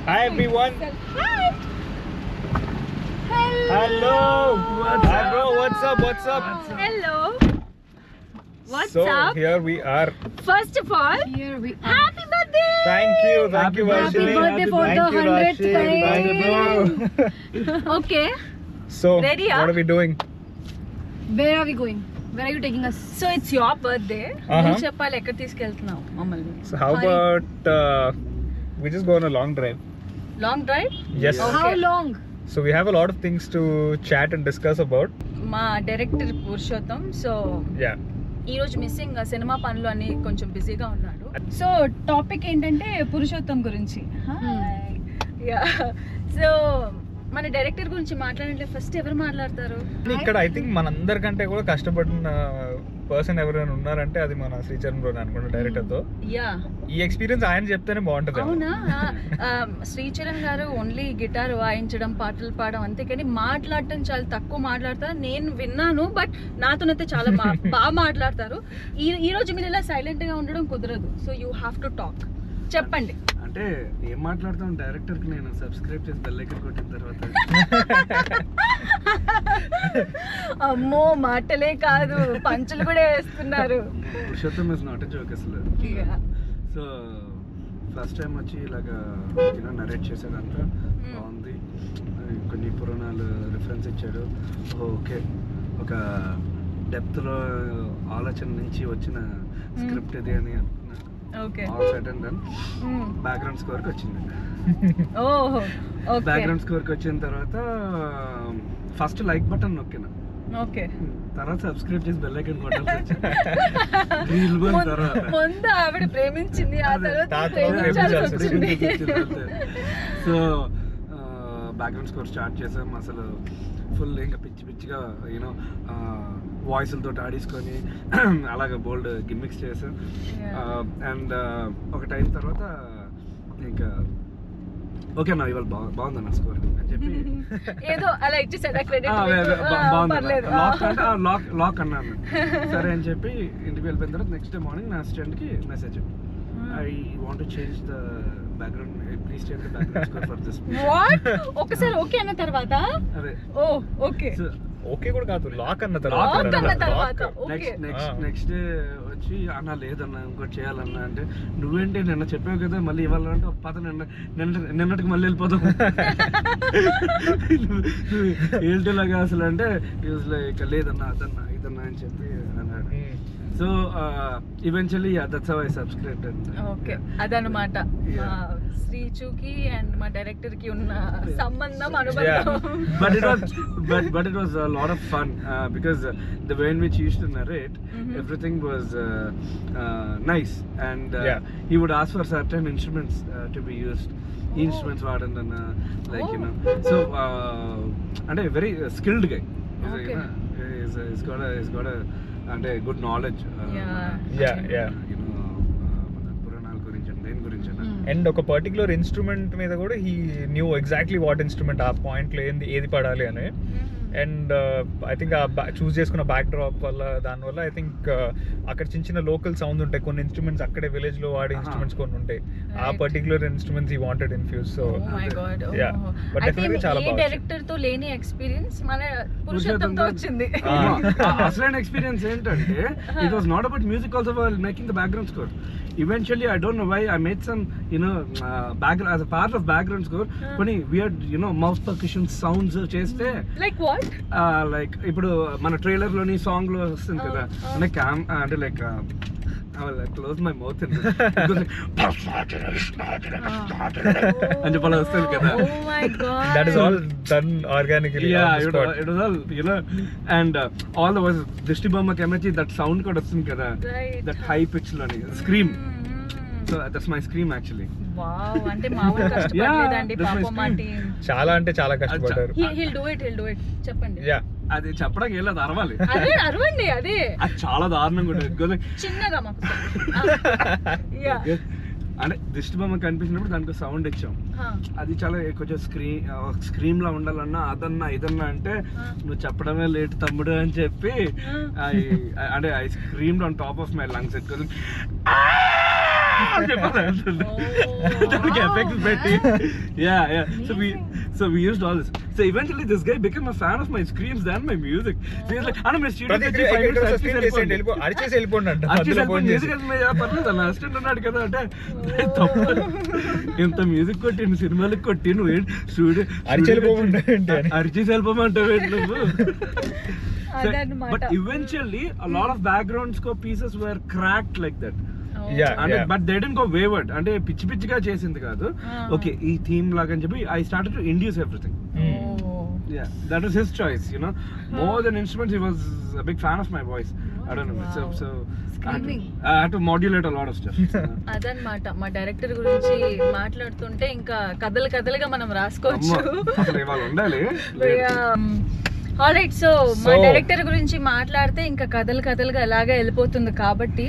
Hi everyone. Hi. Hello. Hi bro. What's up? Hello. What's So up? here we are. First of all, Here we are. happy birthday. Thank you. Happy Varshini. birthday for Thank the you, 100th Rashi. time. Thank you. Okay. So Ready, huh? what are we doing? Where are we going? Where are you taking us? So it's your birthday. నువ్వు చెప్పాలి ఎక్కడ తీసుకెళ్తున్నావు మమ్మల్ని. So how about we just go on a long drive? Long drive. Yes. Okay. How long? So we have a lot of things to chat and discuss about. మా director Purushottam. So Yeah. ఈ రోజు missing cinema పనులు అని కొంచెం బిజీగా ఉన్నాడు. So topic ఏంటంటే పురుషోత్తం గురించి. సో మన డైరెక్టర్ గురించి మాట్లాడంటే ఫస్ట్ ఎవరు మాట్లాడతారు? ఇక్కడ ఐ థింక్ మనందరికంటే కూడా కష్టపడిన పర్సన్ ఎవరైనా ఉన్నారంటే అది మన శ్రీచరణ్ బ్రో అనుకుంటా డైరెక్టర్ తో. యా, ఈ ఎక్స్పీరియన్స్ ఆయన చెప్తేనే బాగుంటది. అవునా? శ్రీచరణ్ గారు ఓన్లీ గిటార్ వాయించడం, పాటలు పాడడం అంతే, కానీ మాట్లాడటం చాలా తక్కువ మాట్లాడతారు. నేను విన్నాను, బట్ నాతోనైతే చాలా బాగా మాట్లాడతారు. ఈ రోజు మీరు ఇలా సైలెంట్ గా ఉండడం కుదరదు. So you have to talk. చెప్పండి. అంటే ఏం మాట్లాడతాం, డైరెక్టర్ కి నేను సబ్స్క్రైబ్ చేసి బెల్ ఐకాన్ కొట్టిన తర్వాత అమ్మో, మాటలే కాదు పంచులు కూడా వేస్తున్నారు. Purushottam is not a joke అసలు. సో ఫస్ట్ టైం వచ్చి ఇలాగా నరేట్ చేసేదంతా బాగుంది. కొన్ని పురాణాలు రిఫరెన్స్ ఇచ్చాడు. ఓకే, ఒక డెప్త్లో ఆలోచన నుంచి వచ్చిన స్క్రిప్ట్ ఇది అని అనుకున్నా. Okay. All set and done. Background స్కోర్కి వచ్చింది. ఓహో, ఓకే. బ్యాక్గ్రౌండ్ స్కోర్కి వచ్చిన తర్వాత ఫస్ట్ లైక్ బటన్ నొక్కిన, ఓకే. తర్వాత సబ్స్క్రైబ్ చేసి బెల్ ఐకాన్ కొట్టాల్సి వచ్చింది. రీల్ బంద్ తర్వాత ముందు ఆవిడ ప్రేమించింది, ఆ తర్వాత తర్వాత ప్రేమించాల్సి వచ్చింది. సో బ్యాక్గ్రౌండ్ స్కోర్ స్టార్ట్ చేసాం. అసలు ఫుల్ ఇంకా పిచ్చి పిచ్చిగా యూనో వాయిస్లతో ఆడేసుకొని అలాగ బోల్డ్ గిమ్మిక్స్ చేసాం. అండ్ ఒక టైం తర్వాత ఇంకా ఓకే నా ఇవాళ బాగుందన్న స్కోర్ అని చెప్పి ఏదో అలా ఇచ్చేసాడు క్రెడిట్. బాగుంది లాక్ అన్నాను. సరే అని చెప్పి ఇంటికి వెళ్ళిపోయిన తర్వాత నెక్స్ట్ డే మార్నింగ్ నా అసిస్టెంట్కి message, I want to change the background, please change the background score for this. What? ఒకసారి ఓకే అన్న తర్వాత అదే ఓ ఓకే, ఓకే కూడా కాదు, లాక్ అన్న లాక్ అన్న తర్వాత తర్వాత ఓకే. నెక్స్ట్ డే వచ్చి అన్న లేదన్నా ఇంకోటి చేయాలన్నా అంటే, నువ్వేంటి నిన్న చెప్పావు కదా మళ్ళీ ఇవ్వాలంటే పద నిన్నటికి మళ్ళీ వెళ్ళిపోతాం ఏంటిలాగా అసలు అంటే లైక్ లేదన్నా అదన్నా ఇదన్నా అని చెప్పి అన్నాడు. So eventually that's how I subscribed. Okay, అదనమాట మా శ్రీచుకి అండ్ మా డైరెక్టర్ కి ఉన్న సంబంధం, అనుబంధం. But it was a lot of fun because the way in which he used to narrate, everything was nice, and he would ask for certain instruments to be used. Instruments vaadandana, like you know, so and a very skilled guy. Okay. He's got a and a good knowledge. Yeah. You know, పురాణాల గురించి and దేని గురించి. And ఒక particular instrument మీద కూడా he knew exactly what instrument ఆ పాయింట్లో ఏది పడాలి అని. అండ్ ఐ థింక్ ఆ చూస్ చేసుకున్న బ్యాక్ డ్రాప్ వల్ల దానివల్ల ఐ థింక్ అక్కడ చిన్న చిన్న లోకల్ సౌండ్ ఉంటాయి, కొన్ని ఇన్స్ట్రుమెంట్స్ అక్కడే విలేజ్ లో వాడే ఇన్స్ట్రుమెంట్స్ కొన్ని ఉంటాయి. ఆ particular instruments he wanted infuse. So my God, but definitely చాలా ఏ బాగుంది. డైరెక్టర్ తో లేని ఎక్స్పీరియన్స్ మన పురుషోత్తంతో వచ్చింది. అసలైన ఎక్స్పీరియన్స్ ఏంటంటే, it was not about music also while making the background score. Eventually I don't know why I made some background as a part of background score కొన్ని weird mouth percussion sounds చేస్తే, like what, like ఇప్పుడు మన trailer లోని song లో వస్తుంది కదా, అంటే అంటే like I will close my mouth and and చెప్పాలి వస్తుంది కదా. oh my god, that is all done organically. It was all and all the was Dishti Bomma Kemachi, that sound కూడా వస్తుంది కదా, that high pitch లోని scream. So that's my scream actually. wow, అంటే మామూలు కష్టపడలేదండి పాపం మా టీం. చాలా అంటే చాలా కష్టపడ్డారు. he'll do it చెప్పండి. అది చెప్పడానికి వెళ్ళదు, అరవాలి. అదే అరవండి, అదే అది చాలా దారుణంగా ఉంటుంది. చిన్నగా మాకు. అంటే దిష్టి బొమ్మ కనిపించినప్పుడు దానికి సౌండ్ ఇచ్చాం. అది చాలా కొంచెం స్క్రీమ్ లా ఉండాలన్నా అదన్నా ఇదన్నా అంటే, నువ్వు చెప్పడమే లేట్ తమ్ముడు అని చెప్పి అంటే I screamed on top of my lungs. దానికి ఎఫెక్ట్స్ పెట్టి so we used all this. So eventually this guy became a fan of my screams than my music. So he's like, "Anna, my studio ప్రతి వచ్చి 5 minutes screen చేసేయండి, అరిచేసి వెళ్ళిపోండి అంట మధ్యలో phone చేసి. పర్లేదు అన్న అసిస్టెంట్ ఉన్నాడు కదా అంటే తప్పు, ఇంత మ్యూజిక్ కొట్టి సినిమాలకు కొట్టి నువ్వు స్టూడియో అరిచి వెళ్ళిపోమంటే అరిచేసి వెళ్ళిపోమంటావు నువ్వు. అదన్నమాట. But eventually a lot of background score pieces were cracked like that. అంటే but they didn't go wayward, అంటే పిచ్చి పిచ్చిగా చేసింది కాదు. ఓకే ఈ థీమ్ లాగా అని చెప్పి I started to induce everything. Yeah, that was his choice, you know. More than instruments, he was a big fan of my voice. I don't know. So I had to modulate a lot of stuff. అదన్నమాట. మా director గురించి మాట్లాడుతుంటే ఇంకా కథలుగా మనం రాసుకోవచ్చు. అసలు ఇవాళ ఉండాలి. ఆల్రైట్, సో మా డైరెక్టర్ గురించి మాట్లాడితే ఇంకా కథలుగా అలాగే వెళ్ళిపోతుంది కాబట్టి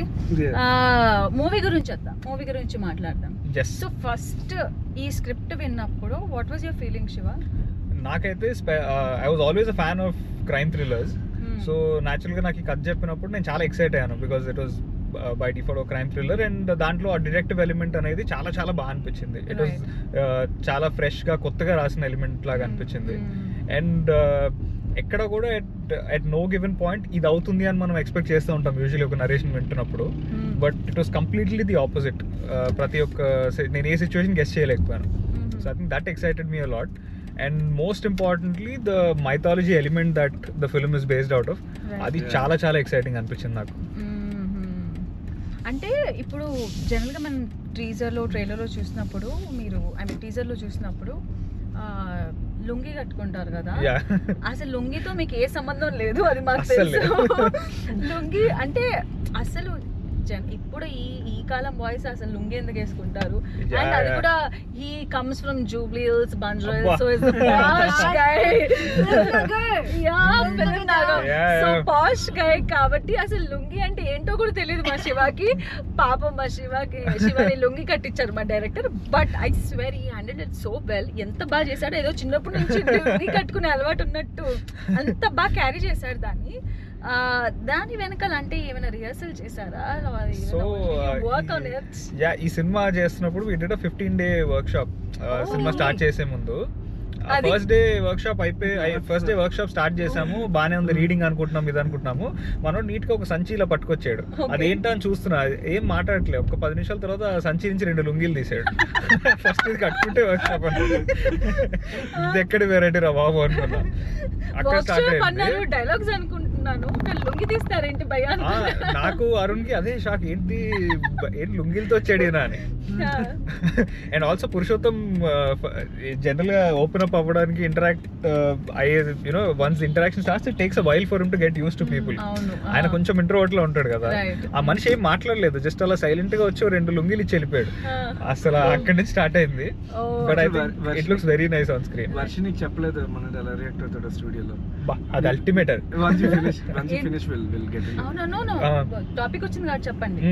మూవీ గురించి వద్దాం, మూవీ గురించి మాట్లాడదాం. సో ఫస్ట్ ఈ స్క్రిప్ట్ విన్నప్పుడు what was your feeling Shiva? నాకైతే I was always a fan of crime thrillers. So న్యాచురల్గా నాకు ఈ కథ చెప్పినప్పుడు నేను చాలా ఎక్సైట్ అయ్యాను, because it was by default ఒక క్రైమ్ థ్రిల్లర్ అండ్ దాంట్లో ఆ డిటెక్టివ్ ఎలిమెంట్ అనేది చాలా చాలా బాగా అనిపించింది. ఇట్ వాజ్ చాలా ఫ్రెష్గా కొత్తగా రాసిన ఎలిమెంట్ లాగా అనిపించింది. అండ్ ఎక్కడ కూడా ఎట్ నో గివెన్ పాయింట్ ఇది అవుతుంది అని మనం ఎక్స్పెక్ట్ చేస్తూ ఉంటాం యూజువల్లీ ఒక నరేషన్ వింటున్నప్పుడు. But it was completely the opposite. ప్రతి ఒక్క నేను ఏ సిచ్యువేషన్ గెస్ చేయలేకపోయాను. So I think that excited me a lot. And most importantly the mythology element that the film is based out of, అది చాలా చాలా exciting అనిపించింది నాకు. అంటే ఇప్పుడు జనరల్గా మనం ట్రైలర్లో చూసినప్పుడు టీజర్లో చూసినప్పుడు లుంగి కట్టుకుంటారు కదా, అసలు లుంగితో మీకు ఏ సంబంధం లేదు, అది మాకు తెలుసు. లుంగి అంటే అసలు ఇప్పుడు ఈ కాలం బాయ్స్ అసలు లుంగి ఎందుకు వేసుకుంటారు? అండ్ అది కూడా he comes from Jubilee Hills, Banjara Hills, so is the posh guy. So posh guy కాబట్టి అసలు లుంగి అంటే ఏంటో కూడా తెలియదు మా శివాకి. పాపం మా శివని లుంగి కట్టించారు మా director. But I swear he handled it so well. ఎంత బాగా చేశాడు, ఏదో చిన్నప్పటి నుంచి లుంగి కట్టుకునే అలవాటు ఉన్నట్టు అంత బాగా క్యారీ చేశాడు దాన్ని. దాని వెనకాల అంటే ఏమైనా రిహర్సల్ చేశారా? సో ఈ సినిమా చేస్తున్నప్పుడు we did a 15-day workshop. Cinema start చేసే ముందు ఫస్ట్ డే వర్క్షాప్ స్టార్ట్ చేసాము, బానే ఉంది, రీడింగ్ అనుకుంటున్నాం, ఇది అనుకుంటున్నాము. మనం నీట్ గా ఒక సంచిలో పట్టుకొచ్చాడు. అదేంటో అని చూస్తున్నా, ఏం మాట్లాడట్లేదు. ఒక 10 నిమిషాల తర్వాత సంచి నుంచి 2 లుంగీలు తీసాడు. ఫస్ట్ ఇది కట్టుకుంటే వర్క్షాప్ అనుకున్నా, ఇది ఎక్కడి వెరైటీ రా బాబు అనుకున్నా. అక్కడ స్టార్ట్ అయింది. డైలాగ్స్ అనుకుంటున్నాను, లుంగి తీస్తారేంటి భయ్యా? నాకు అరుణ్ కి అదే షాక్, ఏంటి లుంగిలతో వచ్చాడు అని. అండ్ ఆల్సో పురుషోత్తం జనరల్ గా ఓపెన్ అప్ అవ్వడానికి ఇంటరాక్ట్ అయ్యేది, once interaction starts it takes a while for him to get used to people. ఆయన కొంచెం ఇంట్రోవర్ట్ లో ఉంటాడు కదా, ఆ మనిషి ఏం మాట్లాడలేదు, జస్ట్ అలా సైలెంట్ గా వచ్చి 2 లుంగిలు ఇచ్చి వెళ్ళిపోయాడు. అసలు అక్కడి నుంచి స్టార్ట్ అయింది. But I think it looks very nice on screen. Varshini చెప్పలేదు మన ఎలా రియాక్ట్ అవుతాడో స్టూడియోలో. అది అల్టిమేట్. టాపిక్ వచ్చింది కాబట్టి చెప్పండి.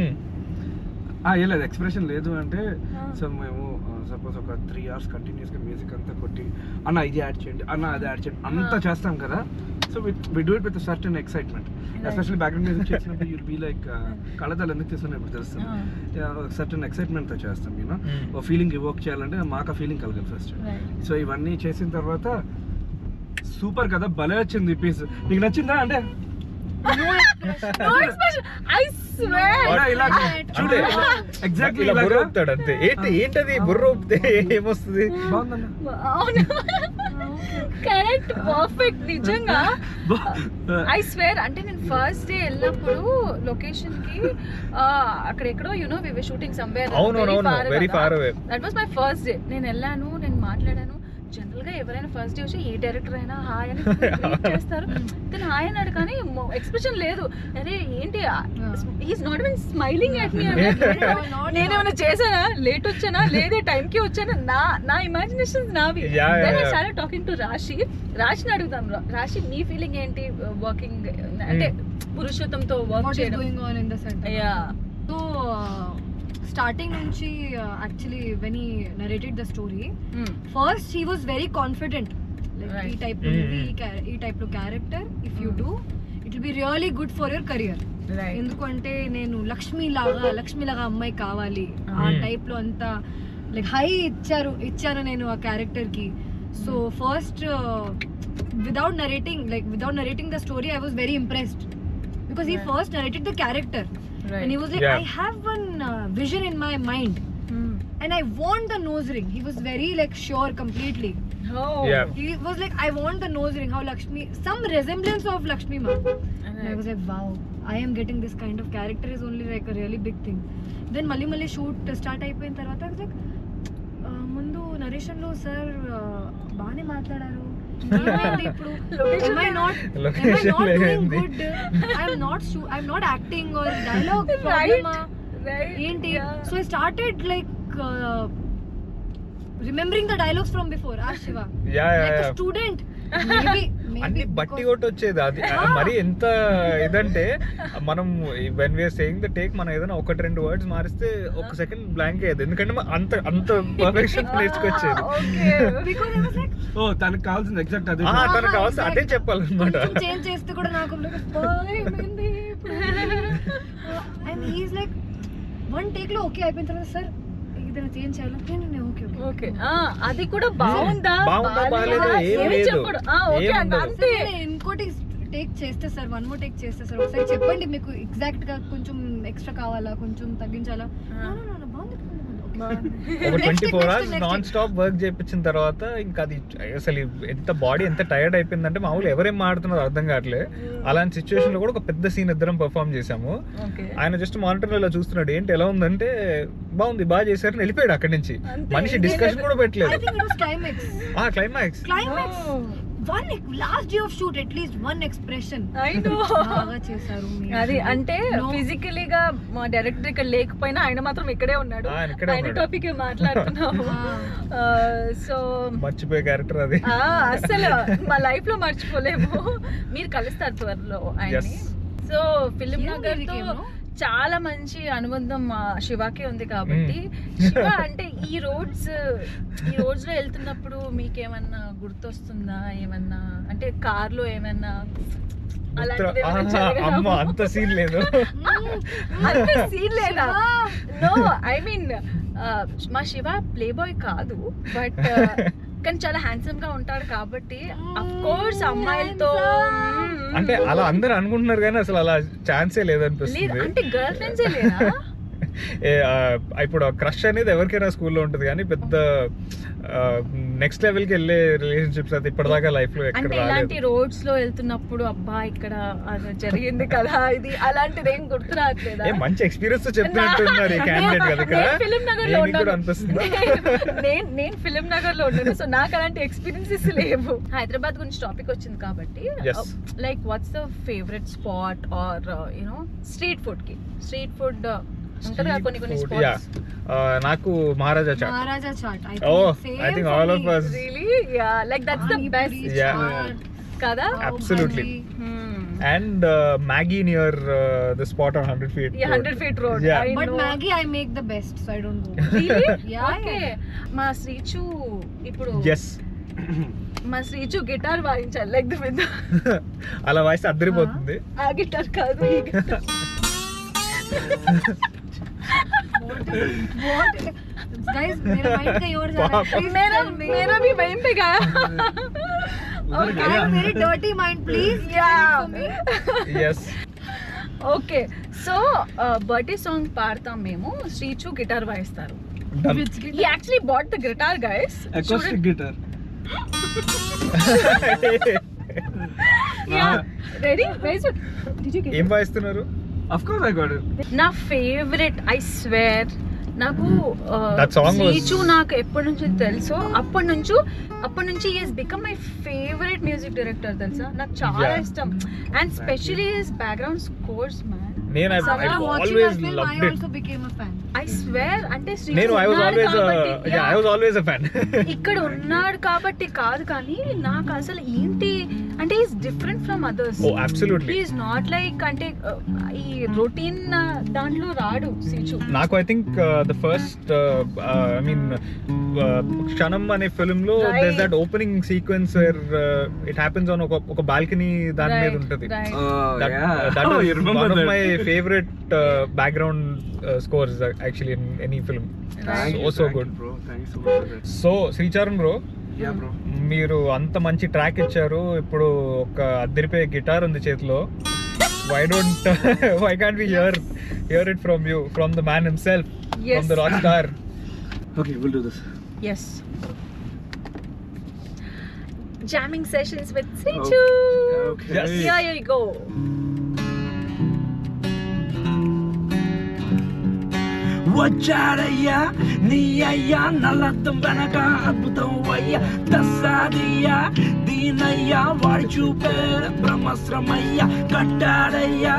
లేదు ఎక్స్ప్రెషన్ లేదు అంటే, సో మేము సపోజ్ ఒక 3 hours కంటిన్యూస్ గా మ్యూజిక్ అంతా కొట్టి అన్న ఇది యాడ్ చేయండి, అన్న అది యాడ్ చేయండి అంతా చేస్తాం కదా. So we do it with certain excitement. Especially background music చేసినప్పుడు యుల్ బీ లైక్ కళ్ళదాలు ఎందుకు తీసుకున్నప్పుడు తెలుస్తుంది, సర్టన్ ఎక్సైట్మెంట్ తో చేస్తాం. ఓ ఫీలింగ్ ఇవోక్ చేయాలంటే మాకు ఆ ఫీలింగ్ కలగాలి ఫస్ట్. సో ఇవన్నీ చేసిన తర్వాత సూపర్ కదా, భలే వచ్చింది పీస్. నీకు నచ్చిందా అంటే ఎగ్జాక్ట్లీ బుర్ర ఊపుతాడు అంతే. ఏంటది బుర్ర ఊపితే ఏమొస్తుంది? Correct, perfect. నిజంగా ఐ స్వేర్. అంటే నేను ఫస్ట్ డే వెళ్ళినప్పుడు లొకేషన్ కి అక్కడ ఎక్కడో we were shooting somewhere very far away. That was my first day. నేను వెళ్ళాను, నేను మాట్లాడాను. జనరల్ గా ఎవరైనా ఫస్ట్ డే వచ్చి ఏ డైరెక్టర్ అయినా హాయ్ అని చేస్తారు, కానీ హాయ్ అన్నాడు కానీ ఎక్స్ప్రెషన్ లేదు. అరే ఏంటి, he's not even smiling at me. నేనేమైనా చేశానా, లేట్ వచ్చానా, లేదే టైం కి వచ్చానా, నా ఇమాజినేషన్స్ నావి. చాలా టాకింగ్ టు రాశిని అడుగుతాం. రాశి నీ ఫీలింగ్ ఏంటి వర్కింగ్ అంటే పురుషోత్తంతో వర్క్ చేయడం? So starting nunchi actually when he narrated the story, first he was very confident, like right. E type of movie, E type of character if you do, it will be really good for your career. Right. ఎందుకంటే నేను లక్ష్మి లాగా అమ్మాయి కావాలి ఆ type లో అంతా like high ఇచ్చాను నేను ఆ క్యారెక్టర్ కి. So first without narrating the story, I was very impressed because he first narrated the character. Right. And he was like, Yeah. I have one vision in my mind and I want the nose ring. He was very like sure completely. Oh. Yeah. He was like, I want the nose ring, how Lakshmi, some resemblance of Lakshmi ma. And I was like, wow, I am getting this kind of character is only like a really big thing. Then Malli shoot start అయిపోయిన తర్వాత I was like, ముందు narration లో sir బాగానే మాట్లాడారు, ఏమైంది ఇప్పుడు? Am I not doing good? I'm not acting or dialogue problem Right. ఏంటి? Yeah. So I started like remembering the dialogues from before. Shiva, like a student. Maybe అన్ని బట్టి because- కొట్టి వచ్చేది అది. మరి ఎంత ఇదంటే మనం when we are saying the take మనం ఏదైనా 1-2 వర్డ్స్ మారిస్తే ఒక సెకండ్ బ్లాంక్ అయ్యేది, ఎందుకంటే అంత perfection నేర్చుకొచ్చేది. because I was like, తనకు కావాల్సింది ఎగ్జాక్ట్ అదే. తనకు కావాల్సి అదే చెప్పాలన్నమాట. చేంజ్ చేస్తే కూడా నాకు ఏమైంది and he is like one take లో ఓకే అయిపోయిన తర్వాత సార్ ఏదైనా చేంజ్ చేయాలా? నేను ఓకే ఓకే. అది కూడా బాగుందా బాగాలేదా? ఏం ఏమి లేదు. చెప్పడు. ఓకే ఏం అంత ఉండదు. అంతే. ఇంకోటి టేక్ చేస్తే సార్, 1 more టేక్ చేస్తే సార్, ఒకసారి చెప్పండి మీకు ఎగ్జాక్ట్ గా కొంచెం ఎక్స్ట్రా కావాలా, కొంచెం తగ్గించాలా? ఒక 24 hours నాన్ స్టాప్ వర్క్ చేయించిన తర్వాత ఇంకా అది అసలు ఎంత బాడీ ఎంత టైర్డ్ అయిపోయిందంటే మామూలు ఎవరేం మాడుతున్నారో అర్థం కావట్లేదు. అలాంటి సిచ్యువేషన్ లో కూడా ఒక పెద్ద సీన్ ఇద్దరం పర్ఫామ్ చేసాము. Okay. ఆయన జస్ట్ మానిటర్ లో చూస్తున్నాడు, ఏంటి ఎలా ఉందంటే బాగుంది బాగా చేశారు వెళ్ళిపోయాడు అక్కడి నుంచి. అంతే. మనిషి డిస్కషన్ కూడా పెట్టలేదు. Climax climax one last day of shoot, at least one expression I know. బాగా చేశారు మీరు. అది అంటే No. ఫిజికలీగా మా డైరెక్టర్ ఇక్కడ లేకపోయినా ఆయన మాత్రం ఇక్కడే ఉన్నాడు. ఆయన ఇక్కడే ఆయన ఉన్నాడు. టాపిక్ మాట్లాడుతున్నాము. సో మర్చిపోయే క్యారెక్టర్ అది. అసలు మా లైఫ్ లో మర్చిపోలేము. మీరు కలుస్తారు త్వరలో ఆయన్ని. Yes. So film Hero Nagar music తో ఏమో? చాలా మంచి అనుబంధం మా శివాకి ఉంది కాబట్టి శివ అంటే ఈ రోడ్స్ లో వెళ్తున్నప్పుడు మీకేమన్నా గుర్తొస్తుందా? ఏమన్నా అంటే కార్ లో ఏమన్నా అలాంటిది ఏమన్నా జరగడం? అమ్మ అంత సీన్ లేదు. అంత సీన్ లేదా? నో, ఐ మీన్ మా శివ ప్లే బాయ్ కాదు, బట్ కానీ చాలా హ్యాండ్సమ్ గా ఉంటాడు కాబట్టి అఫ్ కోర్స్ అమ్మాయిలతో అంటే అలా అందరు అనుకుంటున్నారు కానీ అసలు అలా ఛాన్సే లేదు. లేదనిపిస్తుంది. అంటే గర్ల్ ఫ్రెండ్సే లేదా? ఇప్పుడు క్రష్ అనేది ఎవరికైనా స్కూల్లో ఉంటుంది కానీ పెద్ద నెక్స్ట్ లెవెల్ కి వెళ్ళే రిలేషన్షిప్స్ అయితే ఇప్పటిదాకా లైఫ్ లో ఎక్కడ అంటే రాలేదు. ఇలాంటి రోడ్స్ లో వెళ్తున్నప్పుడు అబ్బా ఇక్కడ అది జరిగింది కదా ఇది అలాంటిది ఏం గుర్తు రావట్లేదా? మంచి ఎక్స్పీరియన్స్ తో చెప్తున్నట్టు ఉన్నారు ఈ క్యాండిడేట్ కదా ఇక్కడ. నేను ఫిలిం నగర్ లో నీకు కూడా అనిపిస్తుందా? నేను ఫిలిం నగర్ లో ఉన్నాను, సో నాకు అలాంటి ఎక్స్పీరియన్సెస్ లేవు. హైదరాబాద్ గురించి టాపిక్ వచ్చింది కాబట్టి Yes. Like what's the favourite spot or you know street food కి? స్ట్రీట్ ఫుడ్ ఉంటది కదా కొన్ని Street food, స్పాట్స్. నాకు Maharaja chaat. Maharaja chaat. I think all of us. Really yeah, like that's the best Yeah. కదా? Absolutely. And Maggie near the spot on 100 feet. Yeah, 100 feet road. Yeah. I But know. Maggie I make the best, so I don't go. Really? Yeah, Okay. మా శ్రీచు ఇప్పుడు Yes. మా Sreechu guitar వాయించాలి like the with అలా వాయిస్తే అద్దరిపోతుంది. ఆ guitar కాదు ఈ గిటార్. What? Guys, मेरा mind कहीं और जा रहा है. Please tell me. मेरा भी वहीं पे गया. I have very dirty mind. Please Yeah. for me. Yes. Okay, so birthday song పాడతాం మేము, శ్రీచు గిటార్ వాయిస్తారు. Done. Which He actually bought the guitar, guys. Acoustic guitar. Yeah. Ready? Where's it? Did you get ఏం it? వాయిస్తున్నారు? Of course I got it. నా favourite, I swear, నాకు That song was- Sreechu నాకు ఎప్పటి నుంచి తెలుసో అప్పటి నుంచి is become my favourite music director తెలుసా. నాకు చాలా Yeah. ఇష్టం, and specially his background scores man. నేను Someone After watching always that film, loved I it. also became a fan. I swear అంటే శ్రీచు నేను I was ఉన్నాడు always కాబట్టి, I was always a fan. ఇక్కడ ఉన్నాడు కాబట్టి కాదు, కానీ నాకు అసలు ఏంటి అంటే is different from others. Oh absolutely. Is not like అంటే ఈ రొటీన్ దాంట్లో రాడు సీచు. నాకు I think the first I mean Kshanam అనే ఫిల్మ్ లో there that opening sequence where it happens on ఒక బాల్కనీ దాని మీద ఉంటది. That is one of my favorite background scores actually in any film. So good bro, thank you so much for that. So Sricharan bro, Yeah bro, మీరు అంత మంచి track ఇచ్చారు, ఇప్పుడు ఒక అద్దరిపోయే గిటార్ ఉంది చేతిలో. Why can't we hear it from you, from the man himself, Yes. from the rock star? okay, we'll do this. Yes. Jamming sessions with Srichu. Okay. Yes. Here you go. వచ్చాడయ్యా నీ అయ్యా నల్లద్దం వెనక అద్భుతం అయ్యా దస్సాదయ్యా దీనయ్యా వాడి చూపే బ్రహ్మశ్రమయ్యా కట్టాడయ్యా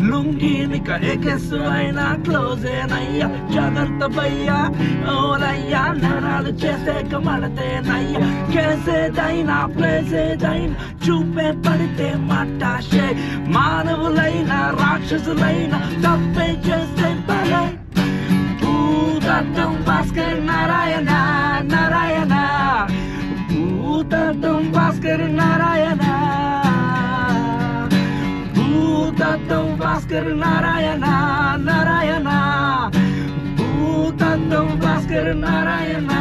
లుంగినిక ఎగెస్సు అయినా క్లోజేనయ్యా జాగ్రత్త భయ్యా ఓరయ్యా నరాలు చేసే కమడతేనయ్యా చేసేదైనా ప్లేసేదైనా చూపే పడితే మట్టాషే మానవులైనా రాక్షసులైనా తప్పే చేస్తే పలే భూతత్వం భాస్కర్ నారాయణ నారాయణ భూతత్వం భాస్కర్ నారాయణ భూతత్వం భాస్కర్ నారాయణ నారాయణ భూతత్వం భాస్కర్ నారాయణ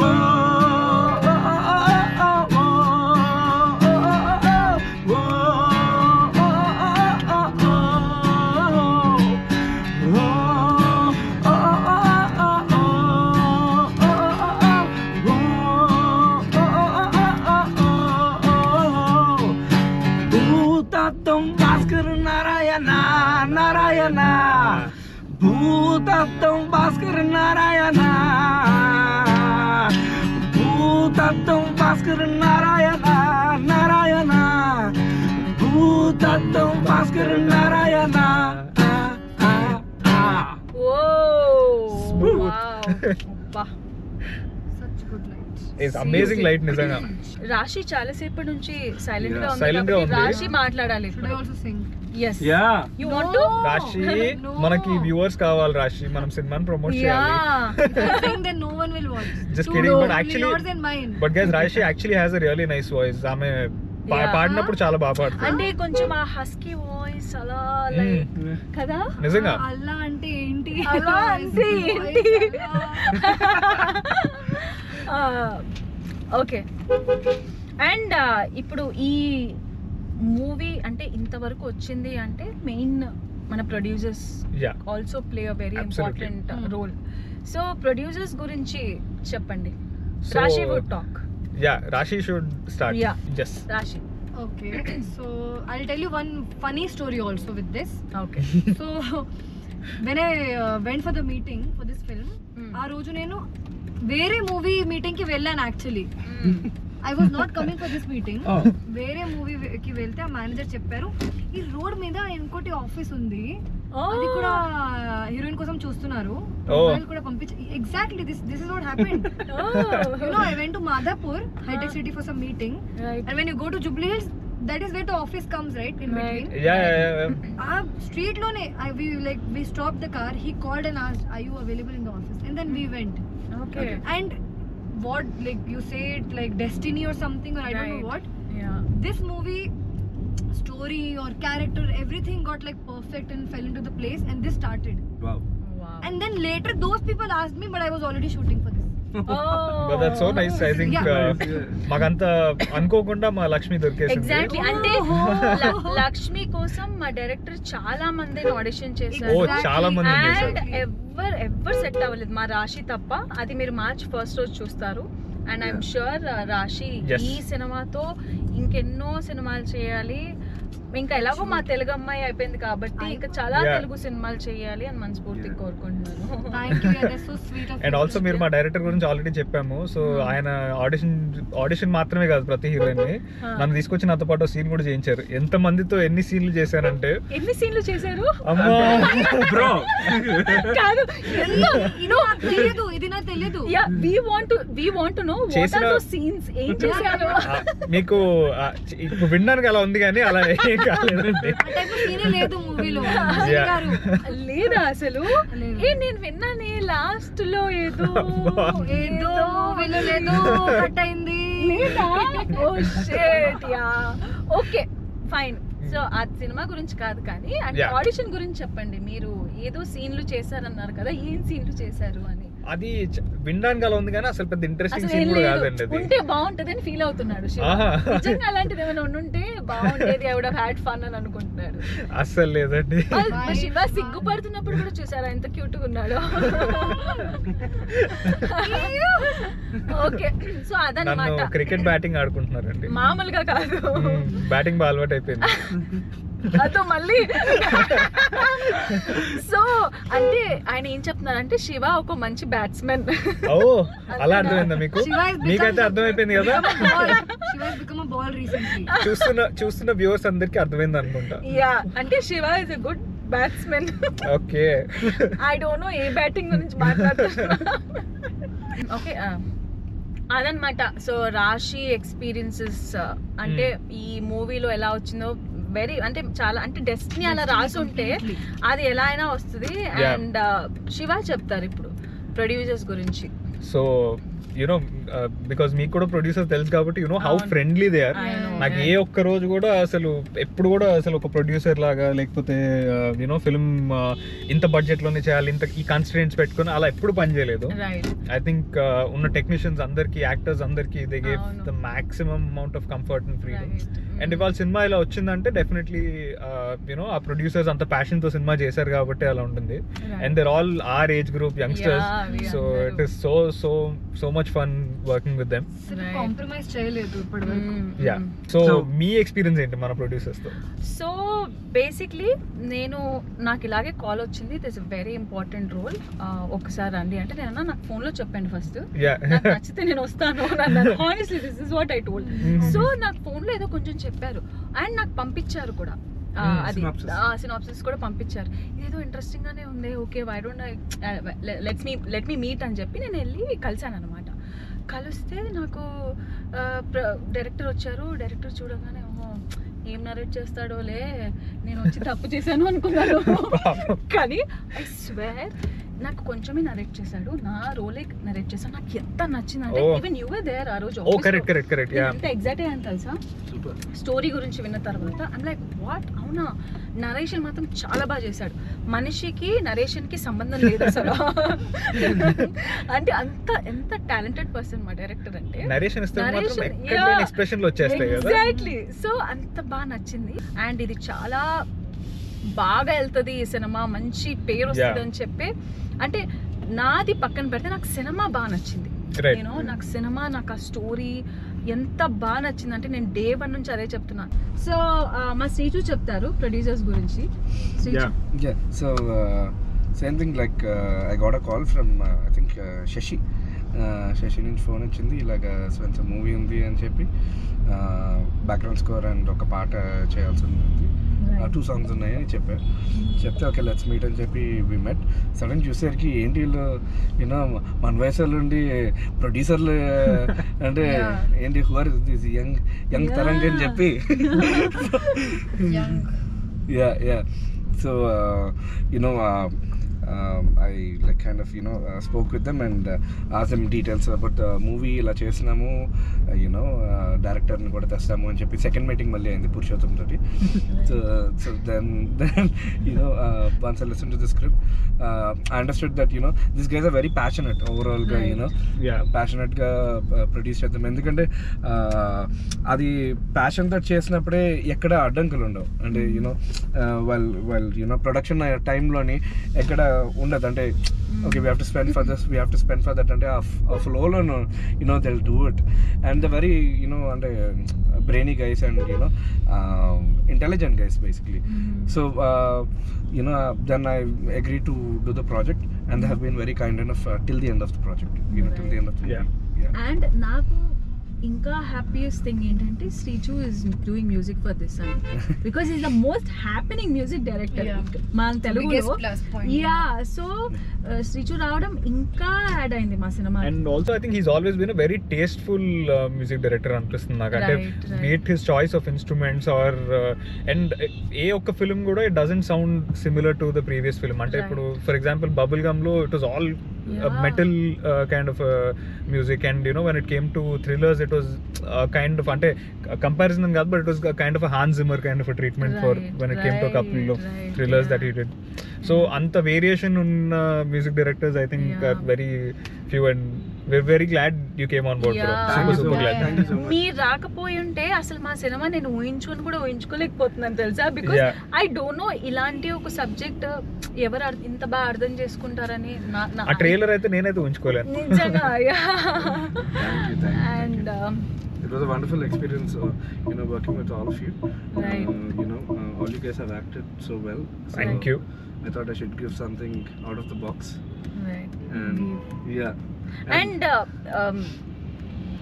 ఓ Narayana భూతత్వం Bhaskar Narayana భూతత్వం Bhaskar Narayana Narayana భూతత్వం Bhaskar Narayana. Whoa. Wow. Wow. Such good lights. It's amazing light నిజంగా. రాశి చాలా సేపటి నుంచి సైలెంట్ గా ఉంది Silent గా కాబట్టి ఉంది. రాశి మాట్లాడాలి. Should I also sing? Yes. Yeah. You want to? రాశి No. మనకి వ్యూవర్స్ కావాలి, రాశి మనం సినిమాని ప్రమోట్ చేయాలి. Yeah. I think that no one will watch. Just Too kidding, low. but Only actually- yours and mine. But guys Rashi actually has a really nice voice. ఆమె Yeah. పాడినప్పుడు చాలా బాగా పాడుతుంది అంటే కొంచెం ఆ హస్కీ వాయిస్ అలా లైక్ కదా. నిజంగా. అల్లా అంటే ఏంటి? అలా అంటే ఏంటి? ఓకే. అండ్ ఇప్పుడు ఈ మూవీ అంటే ఇంతవరకు వచ్చింది అంటే మెయిన్ మన producers yeah also play a very Absolutely. Important role. So producers గురించి చెప్పండి. So- Raashi would talk. Yeah Raashi should start. Yeah. Just Raashi. Okay, so I'll tell you one funny story also with this. Okay. So when I went for the meeting for this film, ఆ రోజు నేను వేరే movie meeting కి వెళ్ళాను actually. I was not coming for this meeting. Oh. వేరే మూవీకి వెళ్తే ఆ మేనేజర్ చెప్పారు ఈ రోడ్ మీద ఇంకోటి ఆఫీస్ ఉంది, అది కూడా హీరోయిన్ కోసం చూస్తున్నారు, ప్రొఫైల్ కూడా పంపించి. Exactly this is what happened. You know, I went to Madhapur, High-Tech City for some meeting, Right. and when you go to Jubilee Hills, that is where the office comes, right, in Right. between. Yeah ఆ street లోనే we stopped the car, he called and asked are you available in the office, and then we went. Okay. And what, like you say it like destiny or something, or I don't know Right. what, Yeah. this movie story or character, everything got like perfect and fell into the place, and this started. Wow. Wow. And then later those people asked me, but I was already shooting for this. But that's so nice. I think మాకంత అనుకోకుండా మా Lakshmi దొరికేసింది. Exactly. అంటే లక్ష్మి కోసం మా director చాలా మందిని audition ఓ చేశారు. Exactly. చాలా మంది అండ్ చేశారు. ఎవరు సెట్ అవ్వలేదు, మా రాశి తప్ప. అది మీరు మార్చ్ ఫస్ట్ రోజు చూస్తారు. అండ్ ఐఎమ్ షూర్ రాశి Yes. ఈ సినిమాతో ఇంకెన్నో సినిమాలు చేయాలి. ఇంకా ఎలాగో మా తెలుగు అమ్మాయి అయిపోయింది కాబట్టి ఇంకా చాలా Yeah. తెలుగు సినిమాలు చేయాలి అని మనస్ఫూర్తిగా కోరుకుంటున్నాను. Thank you, that's so sweet of and also మీరు మా డైరెక్టర్ గురించి ఆల్రెడీ చెప్పాము. సో ఆయన ఆడిషన్ మాత్రమే కాదు ప్రతి హీరోయిన్ ని నన్ను తీసుకొచ్చి నాతో పాటు సీన్ కూడా చేయించారు. ఎంత మందితో ఎన్ని సీన్లు చేశారంటే ఎన్ని సీన్లు చేశారు అమ్మా బ్రో కాదు తెలియదు, ఇది నాకు తెలియదు. Yeah we want to know what are those scenes ఏం చేశారు. మీకు ఇప్పుడు వినడానికి అలా ఉంది కానీ అలా ఏం కాలేదండి. ఆ టైప్ సీనే లేదు మూవీలో. Yeah. లేదా అసలు లేదు. నేను విన్నానే లాస్ట్ లో ఏదో ఏదో వీళ్ళు లేదు కట్ అయింది. లేదా oh shit yeah okay fine. So ఆ సినిమా గురించి కాదు కానీ అంటే Yeah. ఆడిషన్ గురించి చెప్పండి. మీరు ఏదో సీన్లు చేశారన్నారు కదా, ఏం సీన్లు చేశారు అని. అది వినడానికి అలా ఉంది కానీ అసలు పెద్ద ఇంట్రెస్టింగ్ అసలు సీన్ ఏం కూడా లేదు, కాదండి అది. ఉంటే బాగుంటది అని ఫీల్ అవుతున్నాడు శివ. ఆహా. నిజంగా అలాంటిది ఏమైనా ఉంటే బాగుండేది, I would have had fun అని అనుకుంటున్నాడు. అస్సలు లేదండి. మా శివ సిగ్గుపడుతున్నప్పుడు కూడా చూసారా ఎంత క్యూట్ గా ఉన్నాడు. ఓకే సో నన్ను అదనమాట. క్రికెట్ బ్యాటింగ్ ఆడుకుంటున్నారండి. మామూలుగా కాదు, బ్యాటింగ్ బాగా అలవాటు అయిపోయింది. అదో మళ్ళీ. సో అంటే ఆయన ఏం చెప్తున్నారంటే శివ ఒక మంచి బ్యాట్స్మెన్. ఓ అలా అర్థమైందా మీకు? Shiva has become- మీకైతే అర్థమైపోయింది కదా. Shiva has become a ball recently. చూస్తున్న వ్యూవర్స్ అందరికి అర్థమైంది అనుకుంటా. యా అంటే Shiva is a good batsmen. Okay I don't know A batting గురించి మాట్లాడుతున్నా. ఓకే అదనమాట. సో రాశి ఎక్స్పీరియన్సెస్ అంటే ఈ మూవీలో ఎలా వచ్చిందో వెరీ అంటే చాలా అంటే డెస్టినీ అలా రాసి ఉంటే అది ఎలా అయినా వస్తుంది. Yeah. అండ్ శివ చెప్తారు ఇప్పుడు ప్రొడ్యూసర్స్ గురించి. సో యునో బికాస్ మీకు కూడా ప్రొడ్యూసర్ తెలుసు కాబట్టి యునో హౌ అవును. Friendly they are. I know, నాకు right. ఏ ఒక్క రోజు కూడా అసలు ఎప్పుడు కూడా అసలు ఒక ప్రొడ్యూసర్ లాగా లేకపోతే యూనో ఫిల్మ్ ఇంత బడ్జెట్ లోనే చేయాలి ఇంత ఈ కాన్స్టెంట్స్ పెట్టుకుని అలా ఎప్పుడు పని చేయలేదు. రైట్ ఐ థింక్ ఉన్న టెక్నీషియన్స్ అందరికి యాక్టర్స్ అందరికి దే గేవ్ అవును. The maximum amount of comfort and freedom. And ఇవాళ సినిమా ఇలా వచ్చిందంటే డెఫినెట్లీ యూనో ఆ ప్రొడ్యూసర్స్ అంత ప్యాషన్ తో సినిమా చేశారు కాబట్టి అలా ఉంటుంది. And they're all our age group youngsters. So it is so so so much fun working with them. Compromise చేయలేదు ఇప్పటి వరకు. యా సో So, మీ ఎక్స్పీరియన్స్ ఏంటి మన ప్రొడ్యూసర్స్ తో? సో బేసిక్లీ నాకు ఇలాగే కాల్ వచ్చింది, it is a very important role, ఒకసారి రండి అంటే నేను నాకు ఫోన్ లో చెప్పండి ఫస్ట్, యా నాకు నచ్చితే నేను వస్తాను. Honestly this is what I told. So నాకు ఫోన్ లో ఏదో కొంచెం చెప్పారు అండ్ నాకు పంపించారు కూడా. అది Synopsis. సినాప్సిస్ కూడా పంపించారు. ఇదేదో ఇంట్రెస్టింగ్ గానే ఉంది, okay why don't let me meet అని చెప్పి నేను వెళ్ళి కలిసాను అనమాట. కలిస్తే నాకు డైరెక్టర్ వచ్చారు. డైరెక్టర్ చూడగానే ఓహో ఏం నరేట్ చేస్తాడోలే, నేను వచ్చి తప్పు చేశాను అనుకున్నాను. కానీ ఐ స్వేర్ నాకు కొంచెమే నరేట్ చేశాడు, నా రోలే నరేట్ చేశాడు. నాకు ఎంత నచ్చిందంటే Oh. Even you were there ఆ రోజు. ఓ కరెక్ట్ యా ఎంత ఎగ్జైట్ అయ్యాను తెలుసా సూపర్. స్టోరీ గురించి విన్న తర్వాత. ఐమ్ లైక్ వాట్, అవునా, నరేషన్ మాత్రం చాలా బాగా చేశాడు. మనిషికి నరేషన్ కి సంబంధం లేదు అసలు. అంటే ఎంత టాలెంటెడ్ పర్సన్ మా డైరెక్టర్ అంటే. నరేషన్ ఇస్తే మాత్రం Narration, ఎక్కడ yeah. ఎక్స్ప్రెషన్లు వచ్చేస్తాయి కదా. ఎగ్జాక్ట్లీ. సో అంత బాగా నచ్చింది అండ్ ఇది చాలా బాగా వెళ్తుంది ఈ సినిమా, మంచి పేరు వస్తుంది అని చెప్పి. అంటే నాది పక్కన పెడితే నాకు సినిమా బాగా నచ్చింది. Right. నేను నాకు సినిమా, నాకు ఆ స్టోరీ ఎంత బాగా నచ్చింది అంటే నేను డే 1 నుంచి అదే చెప్తున్నాను. సో మా శ్రీజు చెప్తారు ప్రొడ్యూసర్స్ గురించి. Sreeju. Yeah, so same thing like I got a call from I think Shashi. Shashi నుంచి ఫోన్ వచ్చింది, ఇలాగ స్వెన్స్ మూవీ ఉంది అని చెప్పి బ్యాక్గ్రౌండ్ స్కోర్ అండ్ ఒక పాట చేయాల్సి ఉంది, 2 songs ఉన్నాయి అని చెప్పారు. చెప్తే ఓకే లెట్స్ మీట్ అని చెప్పి వి మెట్. సడన్ చూసేసరికి ఏంటి వీళ్ళు యూనో మన వయసులో ఉండి ప్రొడ్యూసర్లు అంటే ఏంటి హు ఆర్ దిస్ యంగ్ తరంగ్ అని చెప్పి. Yeah so you know I like kind of spoke with them and asked them details about the movie. ఇలా చేసినాము డైరెక్టర్ని కూడా తెస్తాము అని చెప్పి సెకండ్ మీటింగ్ మళ్ళీ అయింది పురుషోత్తం తోటి. So then once I listened to the script I understood that these guys are very passionate overall గా passionate గా ప్రొడ్యూస్ చేద్దాం. ఎందుకంటే అది ప్యాషన్ తో చేసినప్పుడే ఎక్కడ అడ్డంకులు ఉండవు. అంటే వాళ్ళు ప్రొడక్షన్ టైంలోని ఎక్కడ ఉండదు. అంటే okay we have to spend for this, we have to spend for that. అంటే ఆ ఫ్లోలో they'll do it. And the very అంటే brainy guys and intelligent guys basically. So then I agreed to do the project, and they have been very kind enough till the end of the project, till the end of the Yeah. And నాకు ఇంకా happiest thing ఏంటంటే Sreechu is doing music for this అని because is the most happening music director మన తెలుగులో. Yeah so Srichu రావడం ఇంకా add అయింది మా సినిమా. And also I think he's always been a very tasteful music director అనిపిస్తుంది నాకు. అంటే beat his choice of instruments or and ఏ ఒక్క ఫిల్మ్ కూడా it doesn't sound similar to the previous film. అంటే ఇప్పుడు ఫర్ ఎగ్జాంపుల్ బబుల్ గమ్ లో it was all metal kind of music, and when it came to thrillers it was kind of ante comparison and but it was kind of a Hans Zimmer kind of a treatment for when it came to a couple of thrillers that he did. So anta variation on music directors I think are very few, and we're very glad you came on board, bro. Super glad. Thank you so much. మీరు రాకపోయి ఉంటే అసలు మా cinema నేను ఊహించుకోలేకపోతున్నాను తెలుసా, because I don't know ఇలాంటి ఒక subject ఎవరు ఇంత బాగా అర్థం చేసుకుంటారని ఆ ట్రైలర్ అయితే నేనైతే ఊహించుకోలేను నిజంగా. Thank you. And It was a wonderful experience, working with all of you. Right. All you guys have acted so well. So Thank you. I thought I should give something out of the box. Right. And yeah. And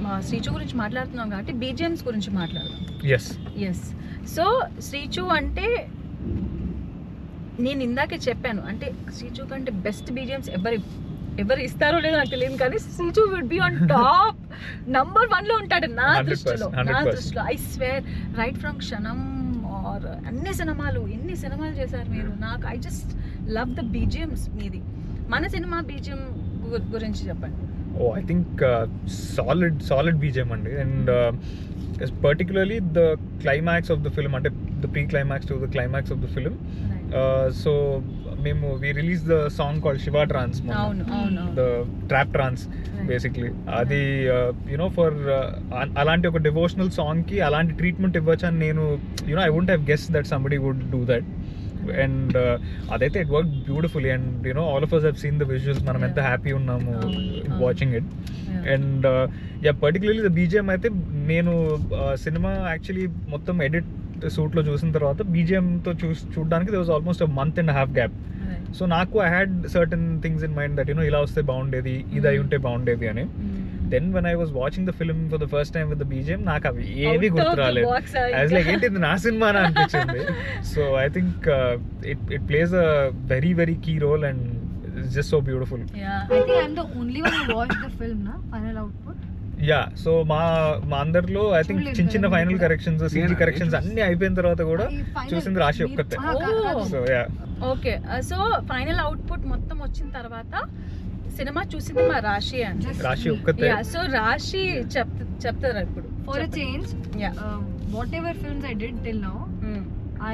మా శ్రీచు గురించి మాట్లాడుతున్నాం కాబట్టి BGMs గురించి మాట్లాడదాం. Yes so Srichu అంటే నేను ఇందాకే చెప్పాను, అంటే శ్రీచు కంటే బెస్ట్ బీజిఎమ్స్ ఎవరు ఇస్తారో లేదో నాకు తెలియదు, కానీ Srichu would be on top number 1 లో ఉంటాడు నా దృష్టిలో. I swear right from Kshanam or ఎన్ని సినిమాలు చేశారు మీరు. నాకు I just love the BGMs మీది. మన సినిమా బీజిఎం గురించి చెప్పండి. I think solid BGM అండి, and particularly the climax of the film, అంటే the pre-climax to the climax of the film. So we released the song called Shiva Trance, the trap trance basically. అది for అలాంటి ఒక devotional song కి అలాంటి treatment ఇవ్వచ్చు అని నేను I wouldn't have guessed that somebody would do that. And అదైతే it worked beautifully, and all of us have seen the visuals. మనం ఎంత హ్యాపీ ఉన్నాము watching it. And particularly the BGM అయితే నేను సినిమా యాక్చువల్లీ మొత్తం ఎడిట్ సూట్ లో చూసిన తర్వాత BGM తో చూడడానికి there was almost a month and a half gap. So నాకు I had certain things in mind that ఇలా వస్తే బాగుండేది, ఇది అయి ఉంటే బాగుండేది అని. Then when I was watching the film for the first time with the BGM, నాకు అవి ఏవి గుర్తు రాలేదు. I was like, ఏంటి నా సినిమా అనిపించింది. So I think it plays a very very key role, and it's just so beautiful. I think I'm the only one who watched the film, na final output. So మా అందరిలో I think చిన్న final corrections, CG corrections అన్ని అయిపోయిన తర్వాత కూడా చూసింది రాశి ఒక్కతే. So okay, so final output మొత్తం వచ్చిన తర్వాత సినిమా చూసింది మా రాశి అండి. రాశి ఒక్కతే. సో రాశి చెప్తారా ఇప్పుడు? For a change, whatever films I did till now,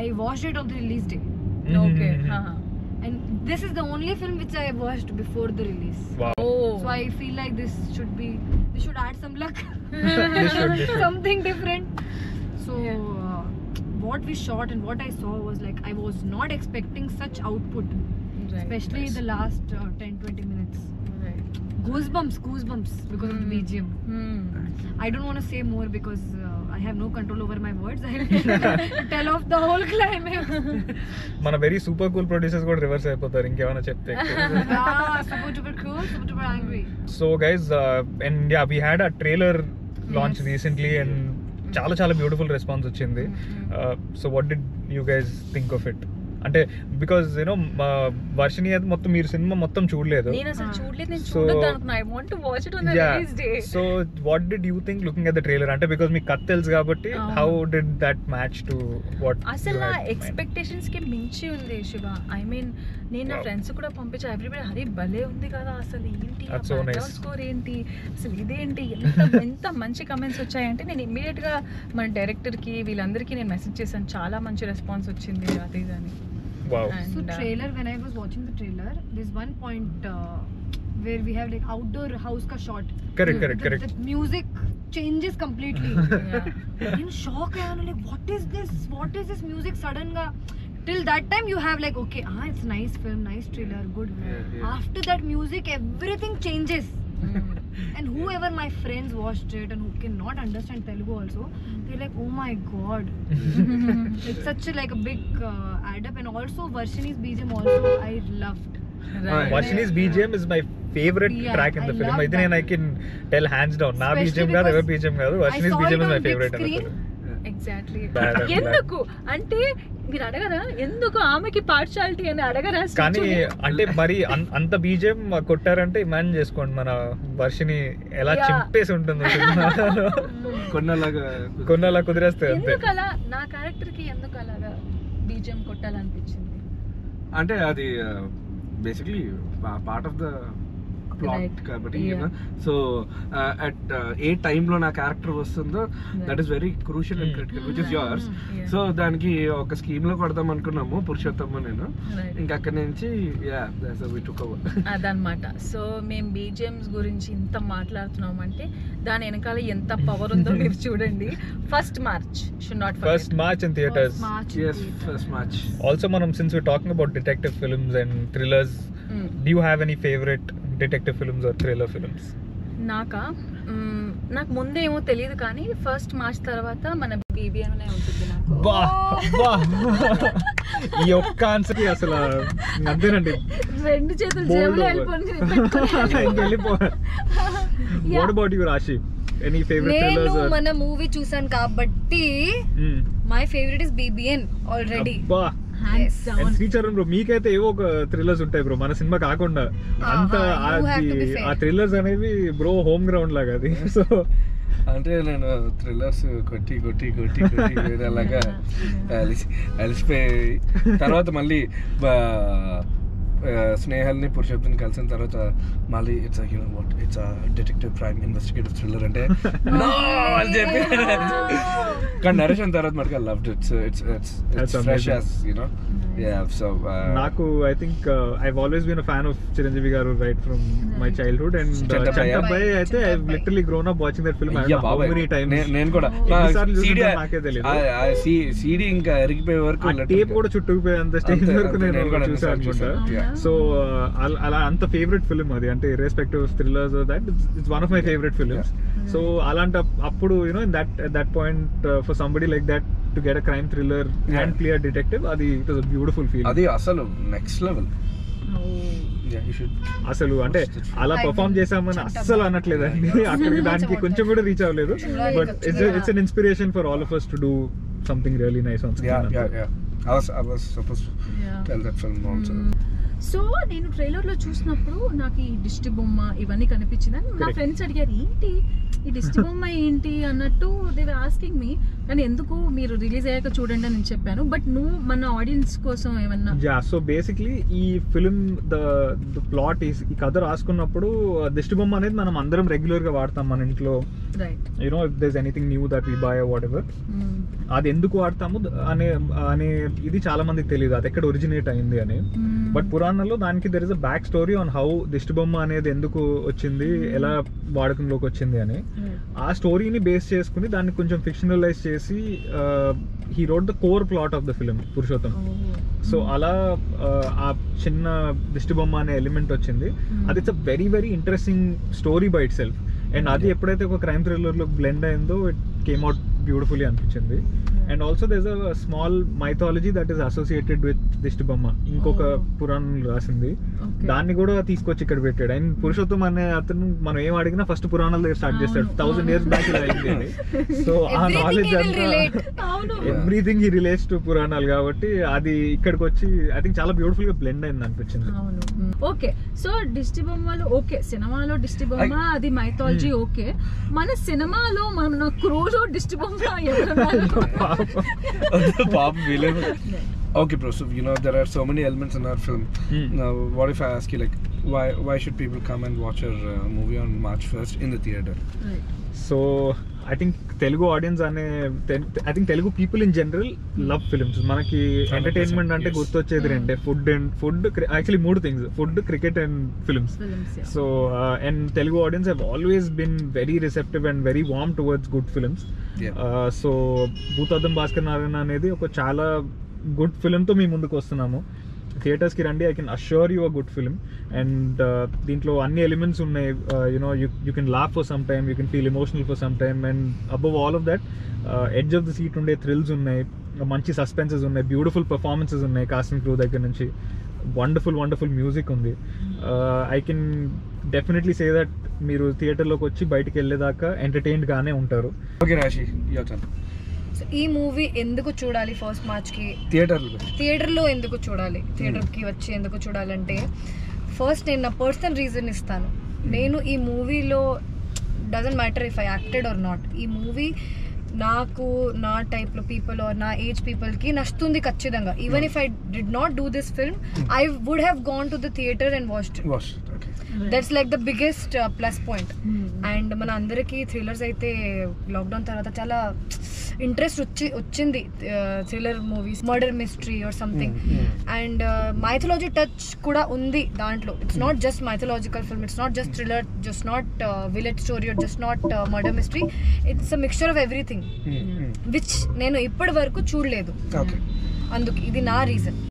I watched it on the release day. Okay. And this is the only film which I watched before the release. Wow. So I feel like this should add some luck. This should. Something different. So what we shot and what I saw was like, I was not expecting such output. Especially the last 10-20 minutes. Goosebumps because of the BGM. I don't want to say more because I have no control over my words. I'll tell off the whole climax. మన very super cool producers కూడా reverse అయిపోతారు ఇంకేమైనా చెప్తే. Super duper cool, super duper angry. So guys, and we had a trailer launch recently, and చాలా beautiful response వచ్చింది. So what did you guys think of it? అంటే because Varshini అయితే మొత్తం మీరు సినిమా మొత్తం చూడలేదు. నేను అసలు చూడలేదు, నేను చూడొద్దు అనుకున్నా. I want to watch it on the release day. So what did you think looking at the trailer? అంటే బికాజ్ మీకు కథ తెలుసు కాబట్టి how did that match to what అసలు నా ఎక్స్పెక్టేషన్స్ కి మించి ఉంది శివ. ఐ మీన్ నేను నా ఫ్రెండ్స్ కూడా పంపించా, ఎవ్రీబడి హరి భలే ఉంది కదా, అసలు ఏంటి బ్యాక్గ్రౌండ్ స్కోర్ ఏంటి, అసలు ఇదేంటి, ఎంత మంచి కమెంట్స్ వచ్చాయంటే నేను ఇమ్మీడియట్ గా మన డైరెక్టర్ కి వీళ్ళందరికీ నేను మెసేజ్ చేశాను. చాలా మంచి రెస్పాన్స్ వచ్చింది అది అని. Wow. So trailer, when I was watching the trailer, there's one point where we have like outdoor house ka shot. Correct. The music changes completely. In shock, I am like, what is this music sudden ga? Till that time you have like, okay, it's nice film, nice trailer, good. Yeah. After that music, everything changes. And whoever my friends watched it and who cannot understand Telugu also, they're like, oh my god. It's such a big add up. And also Varshini's BGM also I loved. Right. Varshini's BGM is my favorite Yeah, track in the I film. love I think that. I can tell hands down. Na Especially BGM kaadu, ever because BGM kaadu. I Varshini's saw BGM it is my on big favorite in the screen. film. Exactly Bad and ఎందుకు అంటే మీరు అడగరా ఎందుకు ఆమెకి partiality అని అడగరా కానీ శ్రీచుని? అంటే మరి అంత బీజేం కొట్టారంటే ఇమాజిన్ చేసుకోండి మన వర్షిని ఎలా Yeah. చింపేసి ఉంటుంది కొన్నలా కుదిరేస్తే అంతే. ఎందుకు అలా నా క్యారెక్టర్ కి ఎందుకు అలాగా బీజం కొట్టాలనిపించింది? అంటే అది basically part of the plot Right. కాబట్టి Yeah. సో అట్ ఏ టైంలో నా క్యారెక్టర్ వస్తుందో that is very crucial and critical which is yours. Yeah. So దానికి ఒక స్కీమ్ లో కొడదాం అనుకున్నాము పురుషోత్తమ నేను. Right. ఇంకా అక్కడి నుంచి అదనమాట. సో మేము బీజిఎమ్స్ గురించి ఇంత మాట్లాడుతున్నాం అంటే దాని వెనకాల ఎంత పవర్ ఉందో మీరు చూడండి. First March should not first March in theatres. First match. Also మనం since we talking about detective films and thrillers, do you have any favorite detective films or thriller films? నాకు ముందేమో తెలియదు కానీ ఫస్ట్ మార్చ్ తర్వాత మన BBN ఉంటుంది నాకు. బా బా ఈ ఒక్క ఆన్సర్ కి అసలు అంతేనండి, రెండు చేతులు జేబులో వెళ్ళిపోయి ఇంకెళ్ళిపో. What about you, Rashi? Any favorite నేను thrillers or మన మూవీ చూసాను కాబట్టి my favourite is BBN already. అబ్బా. hands And down. Sricharan bro, మీకైతే ఏవో ఒక థ్రిల్లర్స్ ఉంటాయి బ్రో మన సినిమా కాకుండా. అంత you have to be fair. ఆ థ్రిల్లర్స్ అనేవి బ్రో హోమ్ గ్రౌండ్ లాగా అది. సో అంటే నేను థ్రిల్లర్స్ కొట్టి కొట్టి కొట్టి కొట్టి వేరేలాగా అలిసిపోయి తర్వాత మళ్ళీ స్నేహల్ని పురుషోత్తుని కలిసిన తర్వాత మళ్ళీ it's it's detective crime investigative thriller అంటే no అని చెప్పి కానీ నరేషన్ తర్వాత మనకి loved it's fresh as so నాకు I think I always been a fan of Chiranjeevi garu right from my childhood. And Chantabbai అయితే I literally grown up watching that film how many times. నేను కూడా నాకే తెలియదు. సీడీ ఇంకా ఎరిగిపోయే వరకు టేప్ కూడా చుట్టుకుపోయేంత స్టేజ్ వరకు నేను నేను కూడా చూసాను అనుకుంటా. Yeah. సో అలా అంత ఫేవరెట్ ఫిల్మ్ అది, అంటే irrespective of thrillers that it's one of my favourite films. So అలాంటి అప్పుడు that point for somebody like that to get a crime thriller and play a detective, అది it was a beautiful feel. అది అసలు next level. అసలు అంటే అలా perform చేసామని అస్సలు అనట్లేదండి, అక్కడికి దానికి కొంచెం కూడా రీచ్ అవ్వలేదు. But it's an inspiration for all of us to do something really nice on screen. I was supposed to tell that film also. So నేను ట్రైలర్ లో చూసినప్పుడు నాకు ఈ దిష్టి బొమ్మ ఇవన్నీ కనిపించింది. నా ఫ్రెండ్స్ అడిగారు ఏంటి ఈ దిష్టి బొమ్మ ఏంటి అన్నట్టు, దే వర్ ఆస్కింగ్ మీ. కానీ ఎందుకు మీరు రిలీజ్ అయ్యాక చూడండి అని చెప్పాను. బట్ నువ్వు మన ఆడియన్స్ కోసం ఏమన్నా? సో బేసిక్లీ ఈ ఫిల్మ్ ద ప్లాట్ ఈ కథ రాసుకున్నప్పుడు దిష్టి బొమ్మ అనేది మనం అందరం రెగ్యులర్ గా వాడతాం మన ఇంట్లో. Right. You know if there is anything new that we buy or whatever, అది ఎందుకు వాడతాము అనే ఇది చాలా మందికి తెలియదు, అది ఎక్కడ ఒరిజినేట్ అయింది అని. బట్ పురాణంలో దానికి there is a back story on how దిష్టి బొమ్మ అనేది ఎందుకు వచ్చింది, ఎలా వాడకంలోకి వచ్చింది అని. ఆ స్టోరీని బేస్ చేసుకుని దాన్ని కొంచెం ఫిక్షనలైజ్ చేసి he wrote the core plot of the film Purushottam. So అలా ఆ చిన్న దిష్టి బొమ్మ అనే ఎలిమెంట్ వచ్చింది. అది it's a very very interesting story by itself. And అది ఎప్పుడైతే ఒక క్రైమ్ థ్రిల్లర్ లో బ్లెండ్ అయిందో ఇట్ కేమ్ అవుట్ బ్యూటిఫుల్లీ అనిపించింది. And also there is a small mythology that is associated with దిష్టి బొమ్మ, ఇంకొక పురాణం రాసింది, దాన్ని కూడా తీసుకొచ్చి ఇక్కడ పెట్టాడు. అండ్ పురుషోత్తం అనే అతను మనం ఏం అడిగినా ఫస్ట్ పురాణాల దగ్గర స్టార్ట్ చేస్తాడు. 1000 years బ్యాక్ ఇలా అయింది. సో ఆ నాలెడ్జ్ అంతా ఎవ్రీథింగ్ హీ రిలేట్స్ టు పురాణాలు కాబట్టి అది ఇక్కడికి వచ్చి ఐ థింక్ చాలా బ్యూటిఫుల్ గా బ్లెండ్ అయింది అనిపించింది. ఓకే. సో దిష్టి బొమ్మలు ఓకే, సినిమాలో దిష్టి బొమ్మ అది మైథాలజీ ఓకే. మన సినిమాలో మన క్రూలో దిష్టి బొమ్మ Okay bro, so there are so many elements in our film. Now what if I ask you like why should people come and watch our movie on March 1st in the theater? Right. So I think Telugu audience I think Telugu people in general love films. మనకి entertainment అంటే గుర్తొచ్చేది రెండే, food actually 3 things: food, cricket and films. So and Telugu audience have always been very receptive and very warm towards good films. So Bhoothaddam Bhaskar Narayana అనేది ఒక చాలా good film తో మీ ముందుకు వస్తున్నాము. థియేటర్స్కి రండి, I can assure you a good film. And దీంట్లో అన్ని ఎలిమెంట్స్ ఉన్నాయి. You know you can laugh for some time, you can feel emotional for some time, and above all of that edge of the seat ఉండే thrills ఉన్నాయి, మంచి suspenses ఉన్నాయి, beautiful performances ఉన్నాయి cast and crew దగ్గర నుంచి, wonderful music ఉంది. I can definitely say that మీరు థియేటర్లోకి వచ్చి బయటికి వెళ్ళేదాకా ఎంటర్టైన్డ్గానే ఉంటారు. ఓకే రాశి, యోచన సో ఈ మూవీ ఎందుకు చూడాలి ఫస్ట్ మార్చ్కి థియేటర్లో ఎందుకు చూడాలి, థియేటర్కి వచ్చి ఎందుకు చూడాలంటే, ఫస్ట్ నేను నా పర్సనల్ రీజన్ ఇస్తాను. నేను ఈ మూవీలో doesn't matter if I acted or not, ఈ మూవీ నాకు నా టైప్లో పీపుల్ ఆర్ నా ఏజ్ పీపుల్కి నచ్చుతుంది ఖచ్చితంగా. Even if I did not do this film, I would have gone to the theatre and watched it. That's like the biggest plus point. And మన అందరికీ థ్రిల్లర్స్ అయితే లాక్డౌన్ తర్వాత చాలా ఇంట్రెస్ట్ వచ్చింది, thriller movies, murder mystery or something. And mythology touch కూడా ఉంది దాంట్లో. It's not just mythological film, it's not just thriller, just not village story or just not murder mystery. It's a mixture of everything which నేను ఇప్పటి వరకు చూడలేదు. అందుకు ఇది నా రీజన్.